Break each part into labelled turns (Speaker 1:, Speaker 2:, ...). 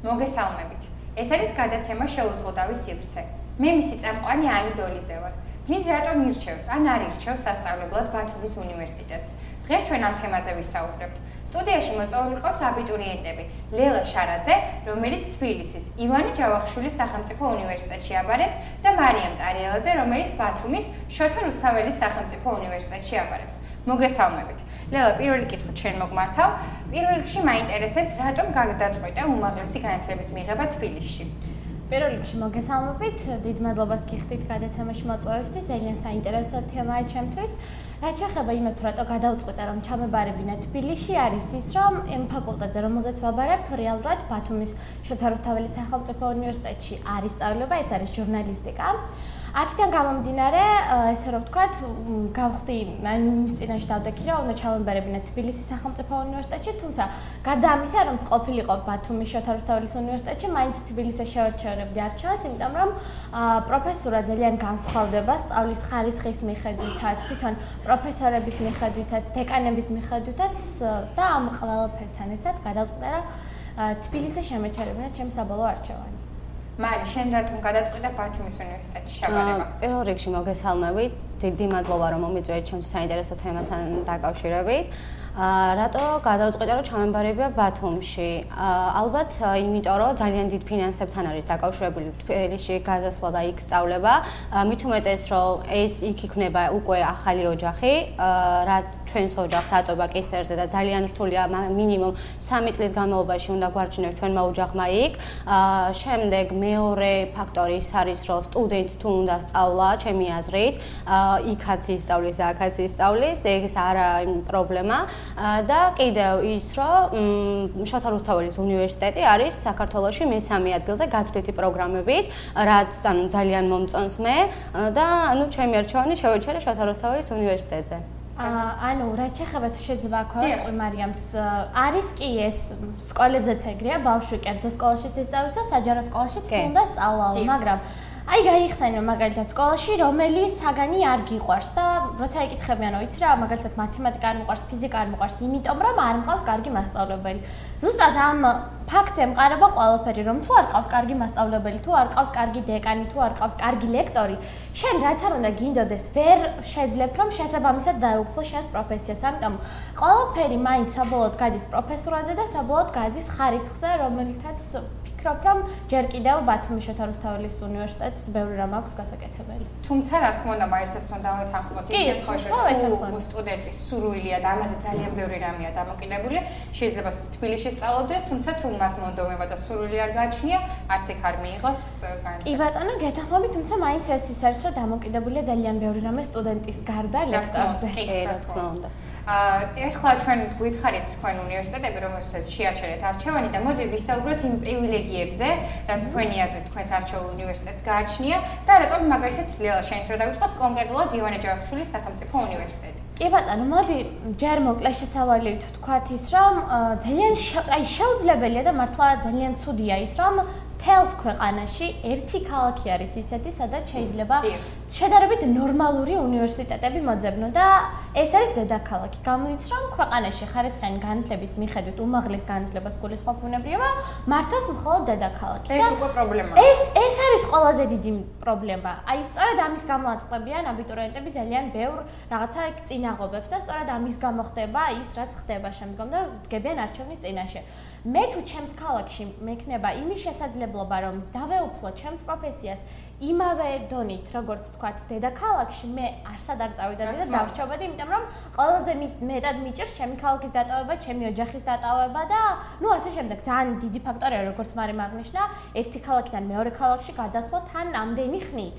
Speaker 1: მოგესალმებით. ეს არის გადაცემა შეუზღუდავი სივრცე. მე მისი წამყვანი ანი დოლიძე ვარ. ვინ რატომ ირჩევს ან არ ირჩევს სასწავლებლად ბათუმის უნივერსიტეტს? დღეს ჩვენ ამ თემაზე ვისაუბრებთ. სტუდიაში მოწვეული ყავს აბიტურიენტები ლელა შარაძე, რომელიც თბილისის ივანე ჯავახიშვილის სახელმწიფო უნივერსიტეტში აბარებს და მარიამ ტარიელაძე, რომელიც ბათუმის შოთა რუსთაველის სახელმწიფო უნივერსიტეტში აბარებს. მოგესალმებით. ლელა, პირველი კითხვით შენ მოგმართავ. პირველ რიგში მაინტერესებს, რატომ გადაწყვიტე უმაღლესი განათლების მიღება თბილისში?
Speaker 2: პირველ რიგში მოგესალმებით, დიდ მადლობას გიხდით გადაცემაში მოწვევისთვის, ძალიან საინტერესო თემაა ჩემთვის. რაც შეეხება იმას, რატო გადავწყვიტე რომ ჩამებარებინა თბილისში, არის ის, რომ იმ ფაკულტეტზე, რომელზეც ვაბარებ, რეალურად ბათუმის შოთა რუსთაველის სახელმწიფო უნივერსიტეტში არის სწავლება, ეს არის ჟურნალისტიკა. აქედან გამომდინარე, ესე რომ ვთქვათ, გავხდი იმის წინაშე დავდექი, რომ უნდა ჩავემბარებინა თბილისის სახელმწიფო უნივერსიტეტში, თუმცა გარდა ამისა, რომ ყოფილიყო ბათუმის შოთა რუსთაველის უნივერსიტეტში, მაინც თბილისში შევარჩევებდი არჩევას, იმიტომ რომ პროფესურა ძალიან განსხვავდება სწავლის ხარისხის მიხედვითაც, თვითონ პროფესორების მიხედვითაც, დეკანების მიხედვითაც და ამ ყველაფერთან ერთად გადავწყვიტე, რომ თბილისში შემეჩერებინა ჩემი საბოლოო არჩევანი.
Speaker 1: მარი, შენ რატომ გადაწყვიტე ბათუმის უნივერსიტეტში ჩაბარება?
Speaker 3: პირველ რიგში მოგესალმებით. დიდი მადლობა რომ მომიწვიეთ ჩემს საინტერესო თემასთან დაკავშირებით. რატო გადავწყვიტე რომ ჩამემბარებია ბათუმში? ალბათ იმიტომ რომ ძალიან დიდ ფინანსებთან არის დაკავშირებული თბილისში გადასვლა და იქ სწავლება. მით უმეტეს რომ ეს იქ იქნება უკვე ახალი ოჯახი, რაც ჩვენს ოჯახს აწובה კისერზე და ძალიან რთულია მინიმუმ 3 წლის განმავლობაში უნდა გვარჩინოს ჩვენმა ოჯახმა იქ. შემდეგ მეორე ფაქტორი ის არის რომ სტუდენტს თუ უნდა სწავლა, ჩემი აზრით, იქაც ისწავლის, აქაც ისწავლის, ეს არა პრობლემა. და კიდევ ის, რომ შოთა რუსთაველის უნივერსიტეტი არის საქართველოში მესამე ადგილზე გაცვლითი პროგრამებით, რაც ძალიან მომწონს მე და ჩემი არჩევანი შევეჩერე შოთა რუსთაველის უნივერსიტეტზე.
Speaker 2: ანუ რაც შეეხება თუ შეიძლება ვთქვათ მარიამს, არის კი ეს სკოლებზეც ეგრეა, ბავშვი კერძო სკოლაშიც ისწავლის და საჯარო სკოლაშიც უნდა სწავლაო, მაგრამ აი გაიხსენე მაგალითად სკოლაში რომელი საგანი არ გიყვარს და როცა ეკითხებიანო იცი რა მაგალითად მათემატიკა არ მიყვარს, ფიზიკა არ მიყვარს, იმიტომ რომ არ მყავს კარგი მასწავლებელი. ზუსტად ამ ფაქტზე მყარება ყველაფერი, რომ თუ არ ყავს კარგი მასწავლებელი, თუ არ ყავს კარგი დეკანი, თუ არ ყავს კარგი ლექტორი, შენ რაც არ უნდა გინდოდეს, ვერ შეძლებ რომ შესაბამისად დაეუფლო შენს პროფესიას. ამიტომ ყველაფერი მაინც საბოლოოდ გადის პროფესურაზე და საბოლოოდ გადის ხარისხზე, რომელთაც რომ ჯერ კიდევ ბათუმის შოთა რუსთაველის უნივერსიტეტს ბევრი რამ აქვს გასაკეთებელი.
Speaker 1: თუმცა რა თქმა უნდა, მაინც უნდა დავეთანხმოთ ის შემთხვევაში, თუ სტუდენტის სურვილია და ამაზე ძალიან ბევრი რამეა დამოკიდებული, შეიძლება თბილისში სწავლობდეს, თუმცა თუ მას მონდომება და სურვილი არ გააჩნია, არც იქ არ მიიღოს განათლება.
Speaker 2: კი ბატონო, გეთანხმებით, თუმცა მაინც ეს ის არის, რომ დამოკიდებულია ძალიან ბევრი რამე სტუდენტის გარდა ლექტორზე.
Speaker 3: რა თქმა უნდა.
Speaker 1: ეხლა ჩვენ გვითხარით თქვენ უნივერსიტეტები, რომელსაც შეაჩერეთ არჩევანი და მოდი ვისაუბროთ იმ პრივილეგიებზე, რაც თქვენი აზრით თქვენს არჩეულ უნივერსიტეტს გააჩნია და რატომ მაგალითად ლელა შენით რა დავიწყოთ კონკრეტულად ივანე ჯავახიშვილის სახელმწიფო უნივერსიტეტი.
Speaker 2: კი ბატონო, მოდი ჯერ მოკლე შესავალებით ვთქვათ ის, რომ ძალიან შეუძლებელია და მართლა ძალიან ცუდია ის, რომ თელს ქვეყანაში ერთი ქალაქი არის ისეთი, სადაც შეიძლება შედარებით ნორმალური უნივერსიტეტები მოძებნო და ეს არის დედაქალაქი. გამოდის რომ ქვეყანაში ხარისხიანი განათლების მიხედვით უმაღლეს განათლებას გულისხმობ ბუნებრივია, მართავს მხოლოდ დედაქალაქი.
Speaker 1: ეს უკვე პრობლემაა.
Speaker 2: ეს არის ყველაზე დიდი პრობლემა. აი სწორედ ამის გამო აწყდებიან აბიტურიენტები ძალიან ბევრ რაღაცა წინაღობებს და სწორედ ამის გამო ხდება ის, რაც ხდება შემდგომ და დგებიან არჩევნის წინაშე. მე თუ ჩემს ქალაქში მექნება იმის შესაძლებლობა, რომ დავეუფლო ჩემს პროფესიას იმავე დონით, როგორც თქვათ, დედაქალაქში, მე არსად არ წავიდოდი და დავრჩებოდი, იმიტომ რომ ყველაზე მეტად მიჭირს ჩემი ქალაქის დატოვება, ჩემი ოჯახის დატოვება და ნუ ასე შემდეგ. ძალიან დიდი ფაქტორია, როგორც მარიმ აღნიშნა, ერთი ქალაქიდან მეორე ქალაქში გადასვლა თან ამდენი ხნით.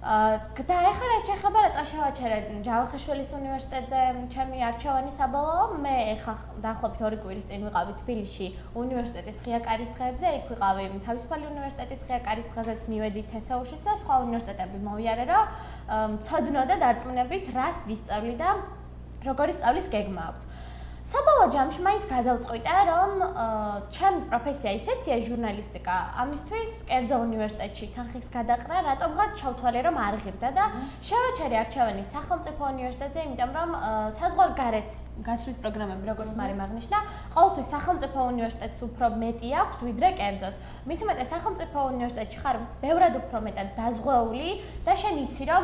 Speaker 2: და ეხლა რაც შეეხება რატო შევაჩერე ჯავახიშვილის უნივერსიტეტზე ჩემი არჩევანი საბოლოო, მე ეხლა დაახლოებით 2 კვირის წინ ვიყავი თბილისში უნივერსიტეტის ღია კარის დღეებზე, იქ ვიყავი თავისუფალი უნივერსიტეტის ღია კარის დღეზეც მივედი თესეულშიც და სხვა უნივერსიტეტები მოვიარე, რომ მცოდნო და დარწმუნებით რას ვისწავლი და როგორი სწავლის გეგმა აქვს. საბოლოო ჯამში მაინც გადავწყვიტე, რომ ჩემი პროფესია ისეთია ჟურნალისტიკა, ამისთვის კერძო უნივერსიტეტში თანხის გადაყრა, რატომღაც ჩავთვალე, რომ არ ღირდა და შევაჩერე არჩევანი სახელმწიფო უნივერსიტეტზე, იმიტომ რომ საზღვარგარეთ გასვლის პროგრამები, როგორც მარიმ აღნიშნა, ყოველთვის სახელმწიფო უნივერსიტეტს უფრო მეტი აქვს, ვიდრე კერძოს. მით უმეტეს სახელმწიფო უნივერსიტეტში ხარ ბევრად უფრო მეტად დაზღვეული და შენ იცი, რომ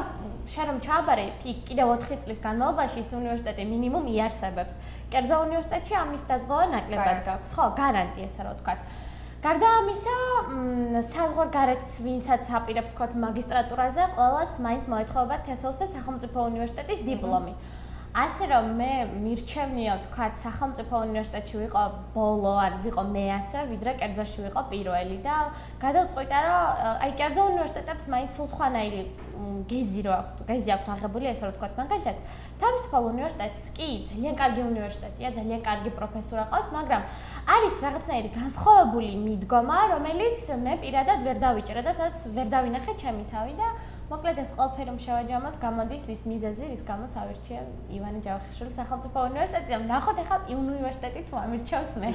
Speaker 2: შენ რომ ჩააბარე კიდევ 4 წლის განმავლობაში ის უნივერსიტეტი მინიმუმ იარსებებს. კერძო უნივერსიტეტში ამის დაზღვევა ნაკლებად გაქვს, ხო, გარანტია ესე რა ვთქვათ. გარდა ამისა, საზღვარგარეთ ვინცაც აპირებს თქვათ მაგისტრატურაზე, ყველას მაინც მოეთხოვება თესაუს და სახელმწიფო უნივერსიტეტის დიპლომი. ასე რომ მე მირჩევნია თქვათ სახელმწიფო უნივერსიტეტში ვიყო ბოლო, ან ვიყო მე ასე, ვიდრე კერძოში ვიყო პირველი და გადავწყვიტე, რომ აი კერძო უნივერსიტეტებს მაინც სულ სხვანაირი გეზი აქვს აღებული, ესე რომ ვთქვათ, მაგალითად, თავისუფალ უნივერსიტეტს კი ძალიან კარგი უნივერსიტეტია, ძალიან კარგი პროფესორა ყავს, მაგრამ არის რაღაცნაირი განსხვავებული მიდგომა, რომელიც მე პირადად ვერ დავიჭერე და სადაც ვერ დავინახე ჩემი თავი და მოკლედ ეს ყველაფერი რომ შევაჯამოთ, გამოდის ის მიზეზი, რის გამოც ავირჩიე ივანე ჯავახიშვილის სახელმწიფო უნივერსიტეტი. ნახოთ ახლა უნივერსიტეტი თუ ამირჩევს მე.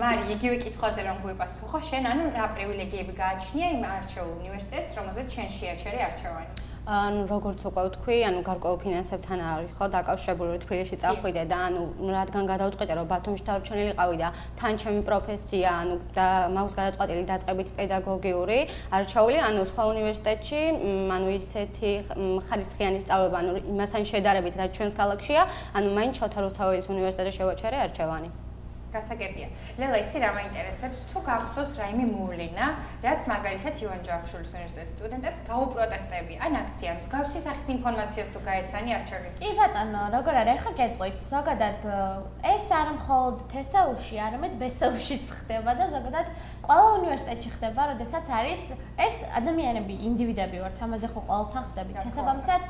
Speaker 1: მარი, იგივე კითხვაზე რომ გვიპასუხო, შენ ანუ რა პრივილეგიები გააჩნია იმ არჩეულ უნივერსიტეტს, რომელზეც შენ შეაჩერე არჩევანი?
Speaker 3: როგორც უკვე ვთქვი, გარკვეულ ფინანსებთან არის ხო დაკავშირებული თბილისში წავხვიდე და რადგან გადავწყვიტე რომ ბათუმში დავრჩენილიყავი და თან ჩემი პროფესია, და მაქვს გადაწყვეტილი დაწყებით პედაგოგიური არჩეული, სხვა უნივერსიტეტში, ისეთი ხარისხიანი სწავლება, იმასთან შედარებით რაც ჩვენს ქალაქშია, მაინც შოთა რუსთაველის უნივერსიტეტზე შევაჩერე არჩევანი.
Speaker 1: გასაგებია. ლელა, იცი რა მაინტერესებს? თუ გახსოვს რაიმე მოვლენა, რაც მაგალითად ივან ჯავახიშვილის უნივერსიტეტის სტუდენტებს გაუპროტესტები, ან აქცია, მსგავსი სახის ინფორმაციას თუ გაეცანი არჩევის?
Speaker 2: კი ბატონო, როგორ არის, ახლა გეტყვით, ზოგადად ეს არ მხოლოდ თესაუში, არამედ ბესაუშიც ხდება და ზოგადად ყველა უნივერსიტეტში ხდება, როდესაც არის ეს ადამიანები, ინდივიდები ვართ, ამაზე ხო ყოველთან ხდებით. შესაბამისად,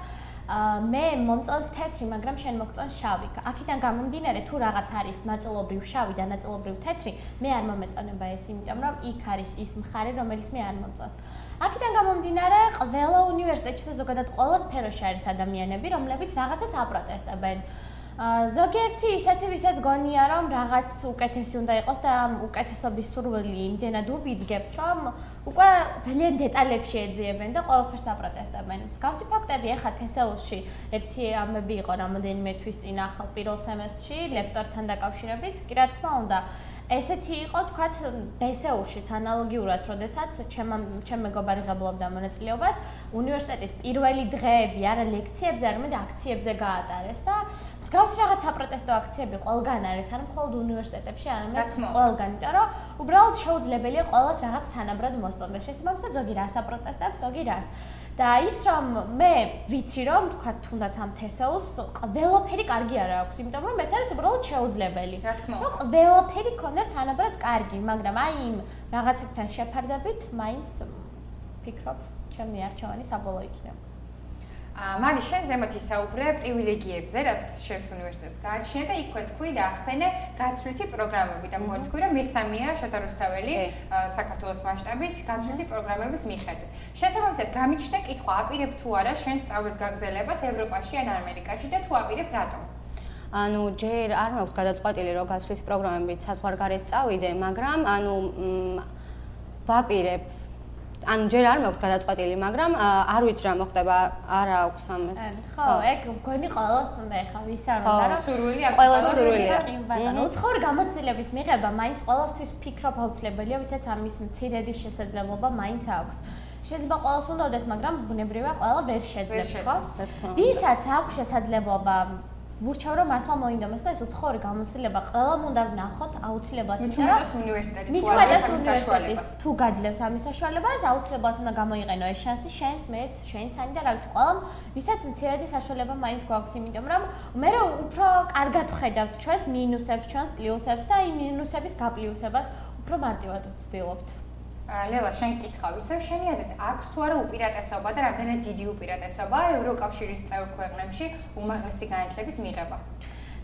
Speaker 2: მე მომწონს თეთრი, მაგრამ შენ მოგწონს შავი. აქედან გამომდინარე, თუ რაღაც არის ნაწილობრივ შავი და ნაწილობრივ თეთრი, მე არ მომეწონება ეს, იმიტომ რომ იქ არის ის მხარე, რომელიც მე არ მომწონს. აქედან გამომდინარე, ყველა უნივერსიტეტში და ზოგადად ყველა სფეროში არის ადამიანები, რომლებიც რაღაცას აპროტესტებენ. ზოგიერთი ისეთი, ვისაც გონია, რომ რაღაც უკეთესი უნდა იყოს და ამ უკეთესობის სურვილი იმდენად უბიძგებთ, რომ უკვე ძალიან დეტალებში ეძიებენ და ყველაფერს აპროტესტებენ. მსგავსი ფაქტები ახლა თესაუსში ერთი ამბები იყო რამოდენიმე თვის წინ ახალ პირველ სემესტრში ლექტორთან დაკავშირებით. კი რა თქმა უნდა, ესეთი იყო თქვათ ბესეუშიც ანალოგიურად, როდესაც ჩემ მეგობარი ღებულობდა მონაწილეობას უნივერსიტეტის პირველი დღეები არა ლექციებზე, არამედ აქციებზე გაატარეს და მსგავსი რაღაც აპროტესტო აქციები ყველგან არის, არ მხოლოდ უნივერსიტეტებში, არამედ ყველგან, იმიტომ რომ უბრალოდ შეუძლებელია ყველას რაღაც თანაბრად მოსწონდეს. შესაბამისად, ზოგი რას აპროტესტებს, ზოგი რას. და ის რომ მე ვიცი რომ თქვა თუნდაც ამ თესაუს ყველაფერი კარგი არ აქვს, იმიტომ რომ ეს არის უბრალოდ შეუძლებელი. რომ ყველაფერი ქონდეს თანაბრად კარგი, მაგრამ აი იმ რაღაცებთან შეფარდებით მაინც ფიქრობ, ჩემი არჩევანი საბოლოო იქნება.
Speaker 1: მარი, შენ ზემოთ ისაუბრე პრივილეგიებზე, რაც შენს უნივერსიტეტს გააჩნია და იქვე თქვი და ახსენე გაცვლითი პროგრამები და მგონი თქვი რომ მესამეა შოთა რუსთაველი საქართველოს მასშტაბით გაცვლითი პროგრამების მიხედვით. შესაბამისად, გამიჩნდა კითხვა, აპირებ თუ არა შენ სწავლის გაგრძელებას ევროპაში ან ამერიკაში და თუ აპირებ რატომ?
Speaker 3: ჯერ არ მაქვს გადაწყვეტილი რომ გაცვლითი პროგრამებით საზღვარგარეთ წავიდე, მაგრამ ვაპირებ ჯერ არ მაქვს გადაწყვეტილი, მაგრამ არ ვიცი რა მოხდება, არ აქვს ამას.
Speaker 2: ხო, ეგ მგონი ყველას უნდა ეხა ვის არ უნდა
Speaker 3: რა. სურვილი აქვს. ყველა სურვილია.
Speaker 2: უცხოური გამოცდილების მიღება მაინც ყველასთვის ფიქრობ აუცილებელია, ვისაც ამის მცირედი შესაძლებლობა მაინც აქვს. შეიძლება ყველას უნდადეს, მაგრამ ბუნებრივია ყველა ვერ შეძლებს, ხო? ვისაც აქვს შესაძლებლობა ვურჩევ რომ მართლა მოინდომეს და ეს უცხოური გამოცდილება ყველამ უნდა ვნახოთ აუცილებლად,
Speaker 1: იმიტომ რომ უნივერსიტეტის
Speaker 2: თუ გაძლევს ამის საშუალებას, აუცილებლად უნდა გამოიყენო ეს შანსი შენს, მეც, შენცანი და რა ვიცი, ყველამ ვისაც მცირედი საშუალება მაინც გვაქვს, იმიტომ რომ მე უფრო კარგად ვხედავთ ჩვენს მინუსებს, ჩვენს პლუსებს და იმ მინუსების გაპლუსებას უფრო მარტივად ვცდილობთ.
Speaker 1: ლელა, შენ კითხავ, ისევ შენი აზრით, აქვს თუ არა უპირატესობა და რამდენად დიდი უპირატესობა ევროკავშირის წევრ ქვეყნებში უმაღლესი განათლების მიღება?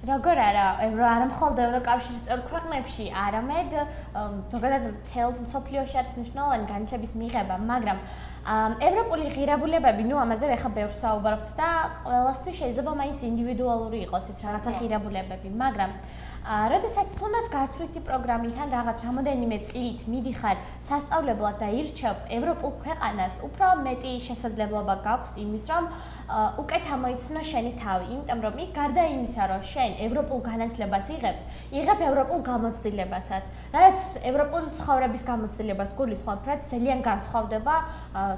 Speaker 2: როგორ არა, არა მხოლოდ ევროკავშირის წევრ ქვეყნებში, არამედ ზოგადად მთელ მსოფლიოში არის მნიშვნელოვანი განათლების მიღება, მაგრამ ევროპული ღირებულებები, ამაზე ახლა ბევრს საუბრობთ და ყველასთვის შეიძლება მაინც ინდივიდუალური იყოს ეს რაღაცა ღირებულებები, მაგრამ როდესაც თუნდაც გაცვლითი პროგრამით ან რაღაც რამოდენიმე წლით მიდიხარ სასწავლებლად და ირჩევ ევროპულ ქვეყანას, უფრო მეტი შესაძლებლობა გაქვს იმის, რომ უკეთ ამოიცნო შენი თავი, იმიტომ რომ იქ გარდა იმისა, რომ შენ ევროპულ განათლებას იღებ ევროპულ გამოცდილებასაც, რაც ევროპული ცხოვრების გამოცდილებას გულისხმობ, რაც ძალიან განსხვავდება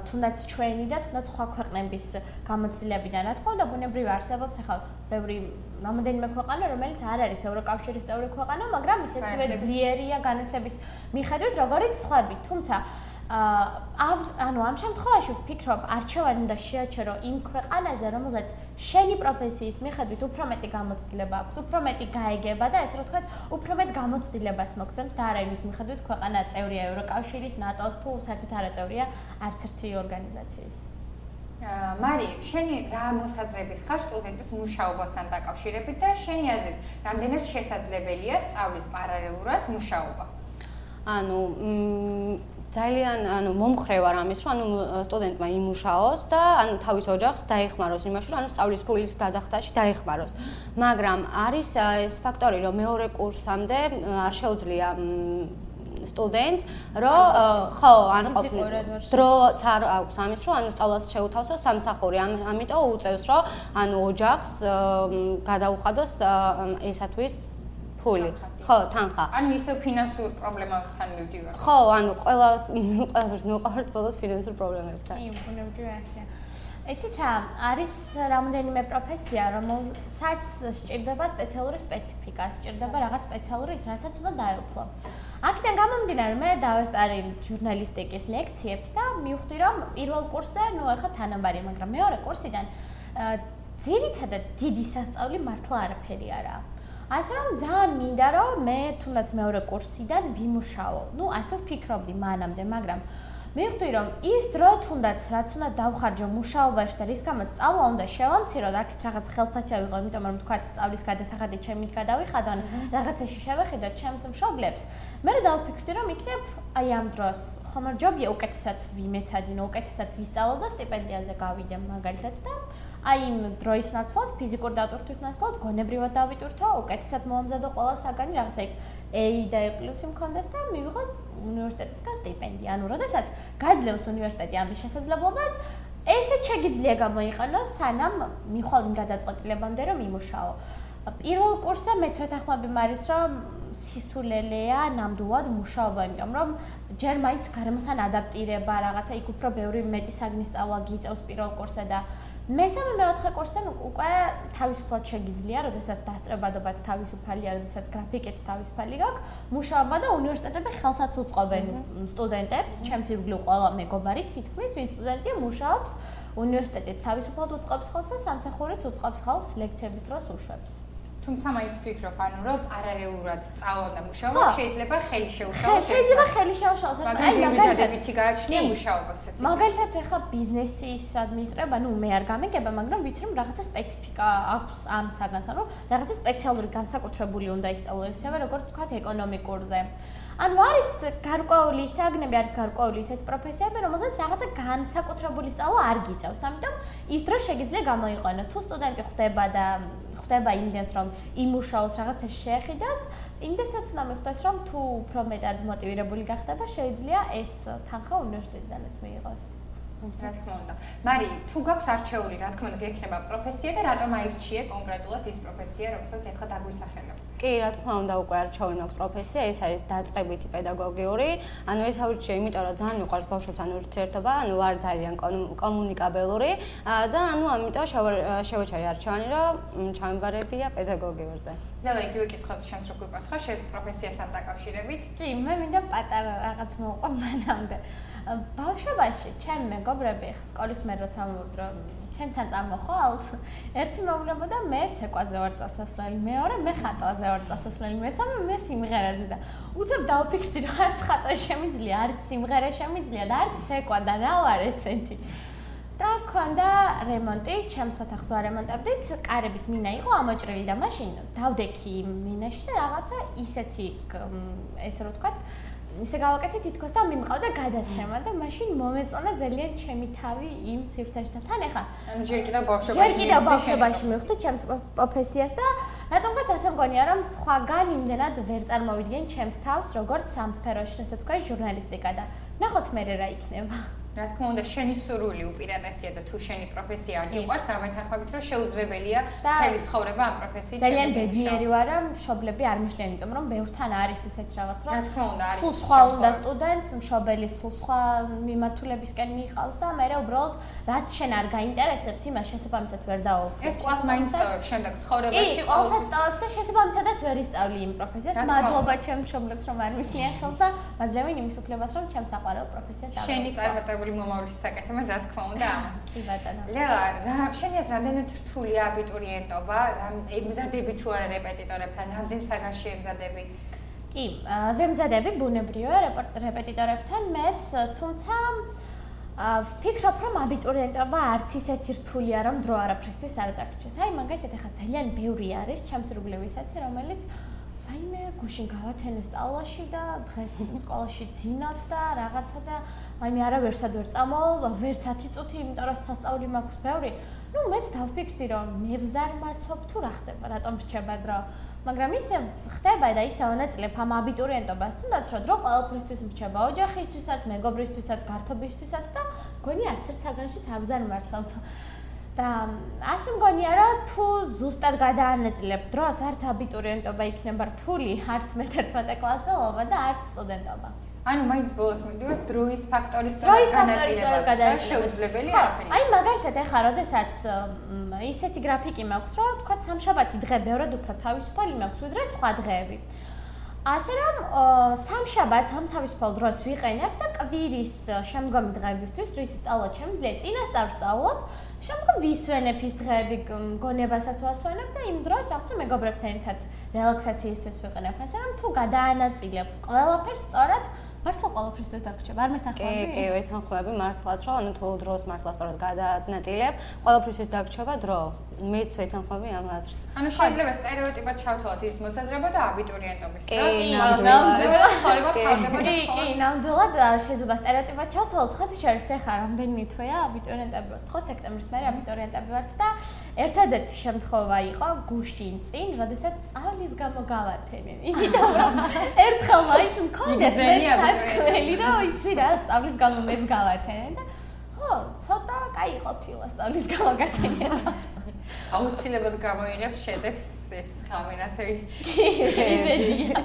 Speaker 2: თუნდაც ჩვენი და თუნდაც სხვა ქვეყნების გამოცდილებიდან. რა თქმა უნდა, ბუნებრივ არსებობს ახლა ბევრი რამოდენიმე ქვეყანა, რომელიც არ არის ევროკავშირის წევრი ქვეყანა, მაგრამ ისეთივე ძლიერია განათლების მიხედვით, როგორც სხვები. თუმცა ამ შემთხვევაში ვფიქრობ, არჩევანი უნდა შეაჩერო იმ ქვეყანაზე, რომელზეც შენი პროფესიის მიხედვით უფრო მეტი გამოცდილება აქვს, უფრო მეტი გაეგება და ესე რომ ვთქვათ, უფრო მეტ გამოცდილებას მოგცემს და არა იმის მიხედვით ქვეყანა წევრია ევროკავშირის, ნატოს თუ საერთოდ არა წევრია არც ერთი ორგანიზაციის.
Speaker 1: მარი, შენი რა მოსაზრების ხარ სტუდენტის მუშაობასთან დაკავშირებით და შენი აზრით, რამდენად შესაძლებელია სწავლის პარალელურად მუშაობა?
Speaker 3: ძალიან მომხრე ვარ ამის, რომ სტუდენტმა იმუშაოს და თავის ოჯახს დაეხმაროს იმაში, რომ სწავლის ფულის გადახდაში დაეხმაროს. მაგრამ არის ეს ფაქტორი, რომ მეორე კურსამდე არ შეუძლია სტუდენტს, რომ დროც არ აქვს ამის, რომ სწავლას შეუთავსოს სამსახური. ამიტომ უწევს, რომ ოჯახს გადაუხადოს ესათვის ფული. ხო, თანხა.
Speaker 1: ისევ ფინანსურ პრობლემებთან მივდივარ.
Speaker 3: ხო, ყველას მივყავართ ბოლოს ფინანსურ პრობლემებთან.
Speaker 2: ბუნებრივი ასეა. იცით რა, არის რამოდენიმე პროფესია, რომელსაც სჭირდება სპეციალური სპეციფიკა, სჭირდება რაღაც სპეციალური, რასაც უნდა დაეუფლო. აქედან გამომდინარე, მე დავესწარი ჟურნალისტიკის ლექციებს და მივხვდი, რომ პირველ კურსზე, ახლა თანაბარი, მაგრამ მეორე კურსიდან ძირითადად დიდი სასწავლი მართლა არაფერი არაა. ასე რომ ძალიან მინდა რომ მე თუნდაც მეორე კურსიდან ვიმუშაო. ასე ვფიქრობდი მანამდე, მაგრამ მივხვდი რომ ის დრო თუნდაც რაც უნდა დავხარჯო მუშაობაში და რის გამოც სწავლა უნდა შევამცირო და აქეთ რაღაც ხელფასი ავიღო, იმიტომ რომ თქვა სწავლის გადასახადი ჩემით გადავიხადო, ან რაღაცაში შევეხიდო ჩემს მშობლებს. მე დავფიქრდი რომ იქნებ აი ამ დროს ხომ ჯობია უკეთესად ვიმეცადინო, უკეთესად ვისწავლო და სტიპენდიაზე გავიდე მაგალითად და აი იმ დროის ნაცვლად, ფიზიკურ დატვირთვის ნაცვლად, გონებრივად დავიტვირთო, უკეთესად მოამზადო ყველა საგანი, რაღაცა იქ A და A+ მქონდეს და მივიღოს უნივერსიტეტისგან სტიპენდია. როდესაც გაძლევს უნივერსიტეტი ამის შესაძლებლობას, ესეც შეგიძლია გამოიყენოს, სანამ მიხვალ იმ გადაწყვეტილებამდე რომ იმუშაო. პირველ კურსზე მეც ვეთანხმები მარის, რომ სისულელეა ნამდვილად მუშაობა, იმიტომ რომ ჯერ მაინც გარემოსთან ადაპტირება, რაღაცა იქ უფრო ბევრი მეტი საგნის სწავლა გიწევს პირველ კურსზე და მესამე მეოთხე კურსზე უკვე თავისუფლად შეგიძლია, როდესაც დასწრებადობაც თავისუფალია, როდესაც გრაფიკიც თავისუფალი გაქვს, მუშაობა და უნივერსიტეტები ხელსაც უწყობენ სტუდენტებს, ჩემს ირგვლივ ყველა მეგობარი თითქმის ვინც სტუდენტია მუშაობს, უნივერსიტეტიც თავისუფლად უწყობს ხელს და სამსახურიც უწყობს ხელს ლექციების დროს უშვებს.
Speaker 1: თუმცა მაინც ვფიქრობ, რომ პარალელურად სწავლა და მუშაობა შეიძლება ხელი შეუშალოს.
Speaker 2: შეიძლება ხელი შეუშალოს,
Speaker 1: აი მაგალითად გააჩნია მუშაობასაც.
Speaker 2: მაგალითად ახლა ბიზნესის ადმინისტრება, მე არ გამიგება, მაგრამ ვიცი რომ რაღაცა სპეციფიკა აქვს ამ საგანს, რაღაცა სპეციალური განსაკუთრებული უნდა ისწავლო, ისევე როგორც თქვათ ეკონომიკურზე. არის გარკვეული საგნები, არის გარკვეული ისეთი პროფესიები, რომელზეც რაღაცა განსაკუთრებული სწავლა არ გიწევს. ამიტომ ის დრო შეგიძლია გამოიყენო. თუ სტუდენტი ხდება იმდენს, რომ იმუშაოს რაღაცა შეეხიდას, იმდენსაც უნდა მიხვდეს, რომ თუ უფრო მეტად მოტივირებული გახდება, შეიძლება ეს თანხა უნივერსიტეტიდანაც მიიღოს.
Speaker 1: რა თქმა უნდა. მარი, თუ გაქვს არჩეული, რა თქმა უნდა, გექნება პროფესია და რატომ აირჩიე კონკრეტულად ის პროფესია, რომელსაც ახლა დაგვისახელებ?
Speaker 3: კი, რა თქმა უნდა, უკვე არჩეული მაქვს პროფესია, ეს არის დაწყებითი პედაგოგიური. ეს აირჩიე, იმიტომ რომ ძალიან მიყვარს ბავშვებთან ურთიერთობა, ვარ ძალიან კომუნიკაბელური და ამიტომ შევეჩერე არჩევანი, რომ ჩამებარებია პედაგოგიურზე.
Speaker 1: და იგივე კითხვაზე შენს რო გვიყვარს ხა შენს პროფესიასთან დაკავშირებით?
Speaker 2: კი, მე მინდა პატარა რაღაც მოყვა მანამდე. ბავშვობაში ჩემი მეგობრები სკოლის მე როცა მოვიდრო ჩემთან წამოხვალთ ერთი მოვლებოდა მე ცეკვაზე ვარ წასასვლელი მეორე მე ხატვაზე ვარ წასასვლელი მესამე მე სიმღერაზე და უცებ დავფიქრდი რომ არც ხატვა შემიძლია არც სიმღერა შემიძლია და არც ცეკვა და რა ვარ ესეთი და ქონდა რემონტი, ჩემს ოთახს ვარემონტებდით, კარების მინა იყო ამოჭრილი და მაშინ დავდექი მინაში და რაღაცა ისეთი ესე რომ ვთქვათ, ისე გავაკეთე თითქოს და მიმყავდა გადაცემა და მაშინ მომეწონა ძალიან ჩემი თავი იმ სივრცეში და თან ეხა
Speaker 1: ანუ ჯერ კიდევ
Speaker 2: ბავშვობაში მივხვდი ჩემს პროფესიას და რატომღაც ასე მგონია რომ სხვაგან იმდენად ვერ წარმოვიდგენ ჩემს თავს როგორც სამსფეროში, რასაც თქვა ჟურნალისტიკა და ნახოთ მე რა იქნება.
Speaker 1: რა თქმა უნდა, შენი სურვილი უპირატესია და თუ შენი პროფესია არ გიყვარს, დამეთანხმებით რომ შეუძლებელია მთელი ცხოვრება ამ პროფესიით.
Speaker 2: ძალიან ბედნიერი ვარ, რომ მშობლები არ მიშლენ, იმიტომ რომ ბევრთან არის ესეთი რაღაც, რომ
Speaker 1: რა თქმა უნდა, არის.
Speaker 2: სულ სხვა უნდა სტუდენტს, მშობელი სულ სხვა მიმართულებისკენ მიიყავს და მე უბრალოდ რაც შენ არ გაინტერესებს, იმას შესაბამისად ვერ დაუყო.
Speaker 1: ეს ყველას მაინც სწავლებს შემდეგ ცხოვრებაში,
Speaker 2: ყოველთვის სწავლობს და შესაბამისადაც ვერ ისწავლი იმ პროფესიას. მადლობა ჩემს მშობლებს, რომ არ მისლიან ხელს და მაძლევენ იმის უფლებას, რომ ჩემს საყვარელ პროფესიას დავყო.
Speaker 1: შენი წარმატებული მომავლის საკეთებად, რა თქმა უნდა, ამას.
Speaker 2: კი ბატონო.
Speaker 1: ლელა, შენიას რამდენად რთულია აბიტურიენტობა? ემზადები თუ არა რეპეტიტორებთან, რამდენ საგანში ემზადები?
Speaker 2: კი, ვემზადები ბუნებრივია რეპეტიტორებთან მეც, თუმცა ვფიქრობ, რომ აბიტურიენტობა არც ისეთი რთულია, რომ დრო არაფრისთვის არ დაგჭირს. აი, მაგალითად, ახლა ძალიან ბევრი არის ჩემს რუბლივისათი, რომელიც აიმე გუშინ გავათენე სწავლაში და დღეს სკოლაში ძინავთ და რაღაცა და აი მე არავერსად ვერ წამოვალ, ვერც 10 წუთი, იმიტომ რომ სასწაული მაქვს ბევრი. ნუ მეც დავფიქრდი, რომ მე ვზარ მაცობ თუ რა ხდება, რატომ რჩება დრო. მაგრამ ისე ხდება და ისე ვანაწილებ ამ აბიტურიენტობას, თუნდაც რომ დრო ყველაფრისთვის რჩება, ოჯახისთვისაც, მეგობრისთვისაც, გართობისთვისაც და მგონი არც ერთ საგანშიც არ ვზარ მართლობ. და ასე მგონია რომ თუ ზუსტად გადაანაწილებ დროს არც აბიტურიენტობა იქნება რთული, არც მე-11 კლასელობა და არც სტუდენტობა.
Speaker 1: ანუ მაინც ბოლოს მივიდივარ დროის ფაქტორის განაწილებას და შეუძლებელი არაფერი.
Speaker 2: აი მაგალითად ახლა როდესაც ისეთი გრაფიკი მაქვს, რომ თქვა სამშაბათი დღე ბევრად უფრო თავისუფალი მაქვს, ვიდრე სხვა დღეები. ასე რომ სამშაბათს ამ თავისუფალ დროს ვიყენებ და კვირის შემდგომი დღეებისთვის, რის სწავლა შემიძლია, წინასწარ ვსწავლობ. შემდგომ ვისვენებ ის დღეები გონებასაც ვასვენებ და იმ დროს რაღაცა მეგობრებთან ერთად რელაქსაციისთვის ვიყენებ. ასე რომ თუ გადაანაწილებ ყველაფერს სწორად, მართლა ყველაფრისთვის დაგრჩება. არ მეთანხმები?
Speaker 3: კი, ვეთანხმები მართლაც, რომ ანუ თუ დროს მართლა სწორად გადაანაწილებ, ყველაფრისთვის დაგრჩება დრო. მეც ვეთანხმები ამ აზრს.
Speaker 1: ანუ შეიძლება სტერეოტიპად ჩავთვალოთ ის მოსაზრება და აბიტურიენტობის.
Speaker 3: კი, ნამდვილად.
Speaker 2: კი, ნამდვილად შეიძლება სტერეოტიპად ჩავთვალოთ. ხათი შორის ახლა რამდენი თვეა აბიტურიენტები ვართ. ხო, სექტემბრის მერე აბიტურიენტები ვართ და ერთადერთი შემთხვევა იყო გუშინ წინ, როდესაც სწავლის გამო გავათენე. იმიტომ რომ ერთხელ მაინც მქონდეს საქმელი და იცი რა, სწავლის გამო მეც გავათენე და ხო, ცოტა კაი ყოფილა სწავლის გამო გათენება.
Speaker 1: აუცილებლად გამოიღებს შედეგს ეს ხამერათები.
Speaker 2: იმედია.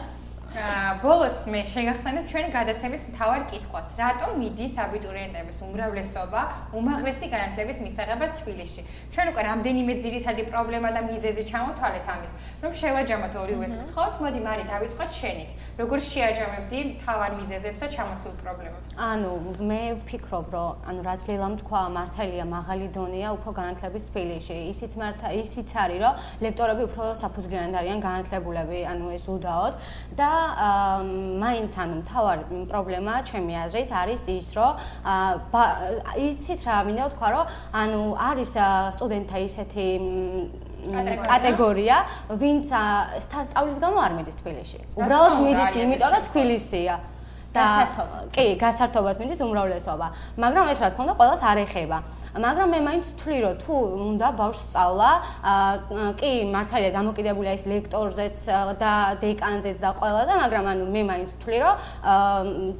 Speaker 1: ბოლოს მე შეგახსენებ ჩვენი გადაცემის მთავარ კითხვას. რატომ მიდის აბიტურიენტების უმრავლესობა უმაღლესი განათლების მისაღებად თბილისში? ჩვენ უკვე რამდენიმე ძირითადი პრობლემა და მიზეზი ჩამოთვალეთ ამის, რომ შევაჯამოთ ორივეს გთხოვთ, მოდი მარი დავიწყოთ შენით. როგორ შეაჯამებდი მთავარ მიზეზებს და ჩამოთვლილ პრობლემებს?
Speaker 3: ანუ მე ვფიქრობ, რომ ანუ რაც ლელამ თქვა, მართალია მაღალი დონეა უფრო განათლების თბილისში. ისიც არის, რომ ლექტორები უფრო საფუძვლიანად არიან განათლებულები, ანუ ეს უდაოდ და მაინც ანუ მთავარი პრობლემა ჩემი აზრით არის ის, რომ იცით რა მინდა ვთქვა, რომ ანუ არის სტუდენტთა ისეთი კატეგორია, ვინც სწავლის გამო არ მიდის თბილისში. უბრალოდ მიდის, იმიტომ რომ თბილისია. კი, გასართობად მიდის უმრავლესობა. მაგრამ ეს რა თქმა უნდა ყველას არ ეხება. მაგრამ მე მაინც ვთვლი, რომ თუ უნდა ბავშვს სწავლა, კი, მართალია დამოკიდებულია ის ლექტორზეც და დეკანზეც და ყველაზე, მაგრამ ანუ მე მაინც ვთვლი, რომ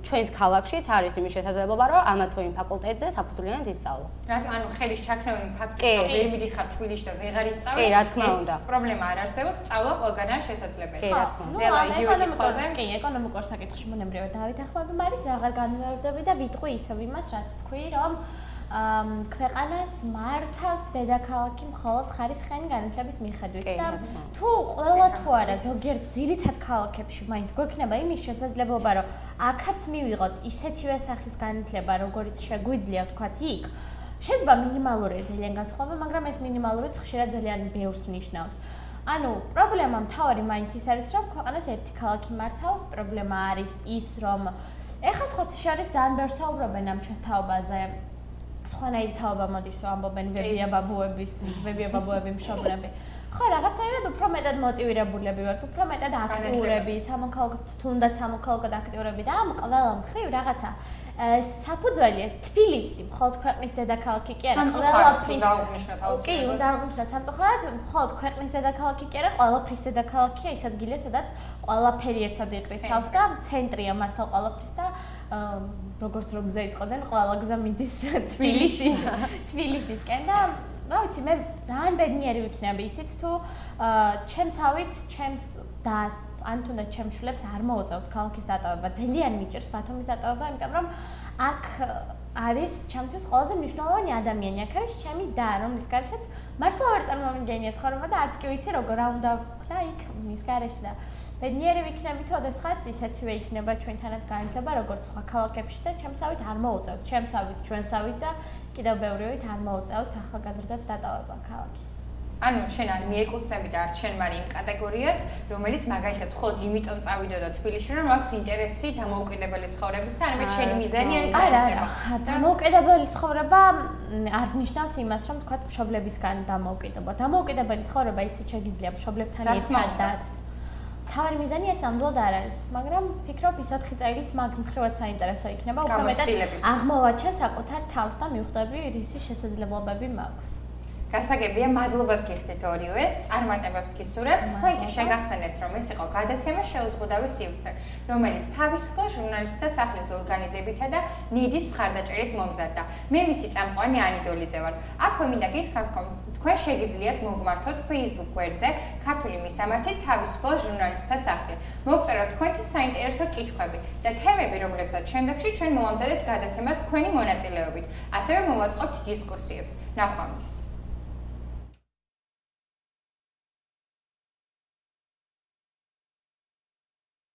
Speaker 3: ჩვენს ქალაქშიც არის იმის შესაძლებლობა, რომ ამა თუ იმ ფაკულტეტზე საფუძვლიანად ისწავლო.
Speaker 1: ანუ ხელის ჩაქნევი ფაქტია, რომ ვერ მიდიხარ თბილისში და ვეღარ ისწავლე.
Speaker 3: კი, რა თქმა უნდა.
Speaker 1: ეს პრობლემა არ არსებობს, სწავლა ყველგანაა შესაძლებელი.
Speaker 3: კი, რა თქმა უნდა.
Speaker 1: ნელა იგივე კითხვაზე?
Speaker 2: კი, ეკონომიკურ საკითხში მონებრივად დავითანხმები, მარის აღარ განმეორდები და ვიტყვი ისევ იმას, რაც თქვი, რომ ქვეყანას მართავს დედაქალაქი მხოლოდ ხარისხიანი განათლების მიხედვით და თუ ყველა თუ არა ზოგიერთ ძირითად ქალაქებში მაინც გვექნება იმის შესაძლებლობა, რომ აქაც მივიღოთ ისეთივე სახის განათლება, როგორც შეგვიძლია ვთქვათ იქ, შეიძლება მინიმალურია ძალიან განსხვავება, მაგრამ ეს მინიმალურიც ხშირად ძალიან ბევრს ნიშნავს. ანუ პრობლემა მთავარი მაინც ის არის, რომ ქვეყანას ერთი ქალაქი მართავს, პრობლემა არის ის, რომ ეხლა სხვა შორის ძალიან ბევრს საუბრობენ ამ ჩვენს თაობაზე. სხვანაირი თაობა მოდის, ამბობენ ვებია ბაბუები მშობლები. ხო, რაღაცაირად უფრო მეტად მოტივირებულები ვართ, უფრო მეტად აქტიურები, თუნდაც სამოქალაქოდ აქტიურები და ამ ყველა მხრივ რაღაცა საფუძველია თბილისი, მხოლოდ ქვეყნის დედაქალაქი კი არა, ყველაფრის კი, უნდა აღნიშნოთ სამწუხაროდ, მხოლოდ ქვეყნის დედაქალაქი კი არა, ყველაფრის დედაქალაქია ის ადგილი, სადაც ყველაფერი ერთად იყრის თავს და ცენტრია მართალ ყველაფრის და როგორც რომ გზა იტყოდნენ, ყველა გზა მიდის თბილისისკენ და რა ვიცი, მე ძალიან ბედნიერი ვიქნები, იცით თუ ჩემსავით, ჩემს დას, ან თუნდაც ჩემს შვილებს არ მოუწევთ ქალაქის დატოვება, ძალიან მიჭირს ბათუმის დატოვება, იმიტომ რომ აქ არის ჩემთვის ყველაზე მნიშვნელოვანი ადამიანი, აქ არის ჩემი და, რომლის გარეშეც მართლა ვერ წარმოვიდგენია ცხოვრება და არც კი ვიცი როგორ რა უნდა ვქნა იქ მის გარეშე და ბედნიერი ვიქნები თუ ოდესღაც ისეთივე იქნება ჩვენთანაც განათლება, როგორც სხვა ქალაქებში და ჩემსავით არ მოუწევთ, ჩემსავით, ჩვენსავით და კიდევ ბევრივით არ მოუწევთ ახალგაზრდებს დატოვება ქალაქის.
Speaker 1: ანუ შენ არ მიეკუთვნები და არ შენ მარი იმ კატეგორიას, რომელიც მაგალითად მხოლოდ იმიტომ წავიდოდა თბილისში, რომ აქვს ინტერესი დამოუკიდებელი ცხოვრების და ამით შენი მიზანი არის განათლება.
Speaker 2: დამოუკიდებელი ცხოვრება არ ნიშნავს იმას, რომ თქვა მშობლებისგან დამოუკიდებლობა. დამოუკიდებელი ცხოვრება ისიც შეგიძლია მშობლებთან ერთადაც. თავი მიზანი ეს ნამდვილად არ არის, მაგრამ ფიქრობ ის 4 წელიც მაგ მხრივაც საინტერესო იქნება, უფრო მეტად აღმოვაჩენ საკუთარ თავს და მივხვდები რისი შესაძლებლობები მაქვს.
Speaker 1: გასაგებია, მადლობას გიხდით ორივეს, წარმატებებს გისურვებთ. თქვენ კი შეგახსენებთ, რომ ეს იყო გადაცემა შეუზღუდავი სივრცე, რომელიც თავისუფალ ჟურნალისტთა სახლის ორგანიზებითა და ნიდის მხარდაჭერით მომზადდა. მე მისი წამყვანი ანი დოლიძე ვარ. აქვე მინდა გითხრათ, რომ თქვენ შეგიძლიათ მოგმართოთ Facebook გვერდზე ქართული მისამართით თავისუფალ ჟურნალისტთა სახლი. მოგწეროთ თქვენი საინტერესო კითხვები და თემები, რომლებსაც შემდეგში ჩვენ მოვამზადებთ გადაცემას თქვენი მონაწილეობით. ასევე მოვაწყობთ დისკუსიებს. ნახვამდის.